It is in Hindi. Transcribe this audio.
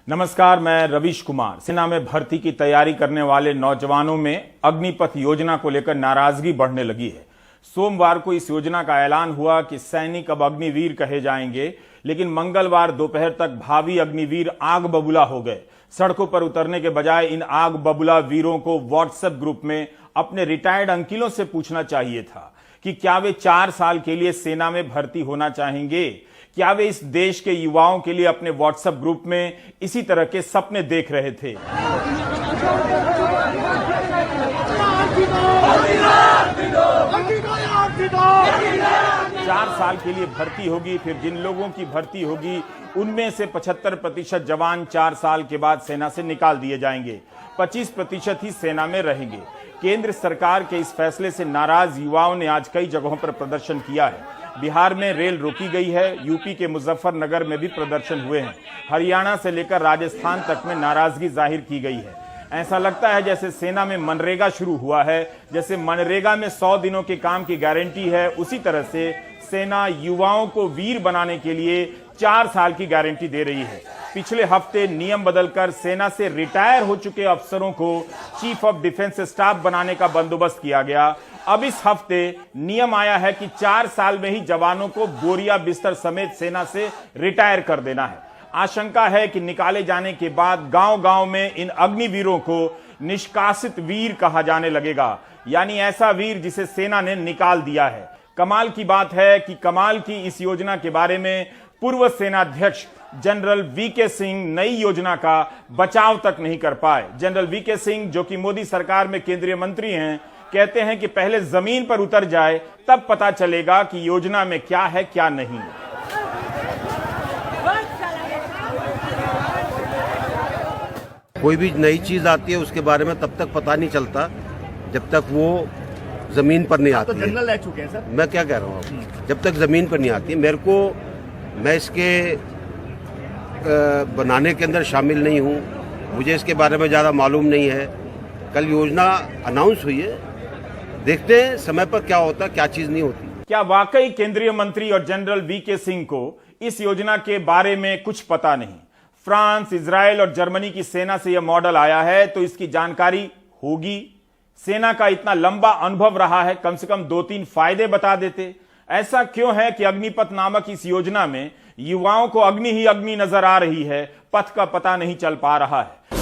नमस्कार, मैं रवीश कुमार। सेना में भर्ती की तैयारी करने वाले नौजवानों में अग्निपथ योजना को लेकर नाराजगी बढ़ने लगी है। सोमवार को इस योजना का ऐलान हुआ कि सैनिक अब अग्निवीर कहे जाएंगे, लेकिन मंगलवार दोपहर तक भावी अग्निवीर आग बबूला हो गए। सड़कों पर उतरने के बजाय इन आग बबूला वीरों को व्हाट्सएप ग्रुप में अपने रिटायर्ड अंकिलों से पूछना चाहिए था कि क्या वे 4 साल के लिए सेना में भर्ती होना चाहेंगे। क्या वे इस देश के युवाओं के लिए अपने व्हाट्सएप ग्रुप में इसी तरह के सपने देख रहे थे। 4 साल के लिए भर्ती होगी, फिर जिन लोगों की भर्ती होगी उनमें से 75% जवान 4 साल के बाद सेना से निकाल दिए जाएंगे, 25% ही सेना में रहेंगे। केंद्र सरकार के इस फैसले से नाराज युवाओं ने आज कई जगहों पर प्रदर्शन किया है। बिहार में रेल रोकी गई है, यूपी के मुजफ्फरनगर में भी प्रदर्शन हुए हैं, हरियाणा से लेकर राजस्थान तक में नाराजगी जाहिर की गई है। ऐसा लगता है जैसे सेना में मनरेगा शुरू हुआ है। जैसे मनरेगा में 100 दिनों के काम की गारंटी है, उसी तरह से सेना युवाओं को वीर बनाने के लिए 4 साल की गारंटी दे रही है। पिछले हफ्ते नियम बदलकर सेना से रिटायर हो चुके अफसरों को चीफ ऑफ डिफेंस स्टाफ बनाने का बंदोबस्त किया गया। अब इस हफ्ते नियम आया है कि 4 साल में ही जवानों को बोरिया बिस्तर समेत सेना से रिटायर कर देना है। आशंका है कि निकाले जाने के बाद गांव-गांव में इन अग्निवीरों को निष्कासित वीर कहा जाने लगेगा, यानी ऐसा वीर जिसे सेना ने निकाल दिया है। कमाल की बात है कि कमाल की इस योजना के बारे में पूर्व सेनाध्यक्ष जनरल वीके सिंह नई योजना का बचाव तक नहीं कर पाए। जनरल वीके सिंह, जो कि मोदी सरकार में केंद्रीय मंत्री हैं, कहते हैं कि पहले जमीन पर उतर जाए तब पता चलेगा कि योजना में क्या है क्या नहीं। कोई भी नई चीज आती है उसके बारे में तब तक पता नहीं चलता जब तक वो जमीन पर नहीं आती है। जनरल रह चुके हैं सर। मैं क्या कह रहा हूँ, जब तक जमीन पर नहीं आती है। मैं इसके बनाने के अंदर शामिल नहीं हूँ, मुझे इसके बारे में ज़्यादा मालूम नहीं है। कल योजना अनाउंस हुई है, देखते हैं समय पर क्या होता है, क्या चीज़ नहीं होती। क्या वाकई केंद्रीय मंत्री और जनरल वीके सिंह को इस योजना के बारे में कुछ पता नहीं? फ्रांस, इजराइल और जर्मनी की सेना से यह मॉडल आया है तो इसकी जानकारी होगी। सेना का इतना लंबा अनुभव रहा है, कम से कम 2-3 फायदे बता देते। ऐसा क्यों है कि अग्निपथ नामक इस योजना में युवाओं को अग्नि ही अग्नि नजर आ रही है, पथ का पता नहीं चल पा रहा है।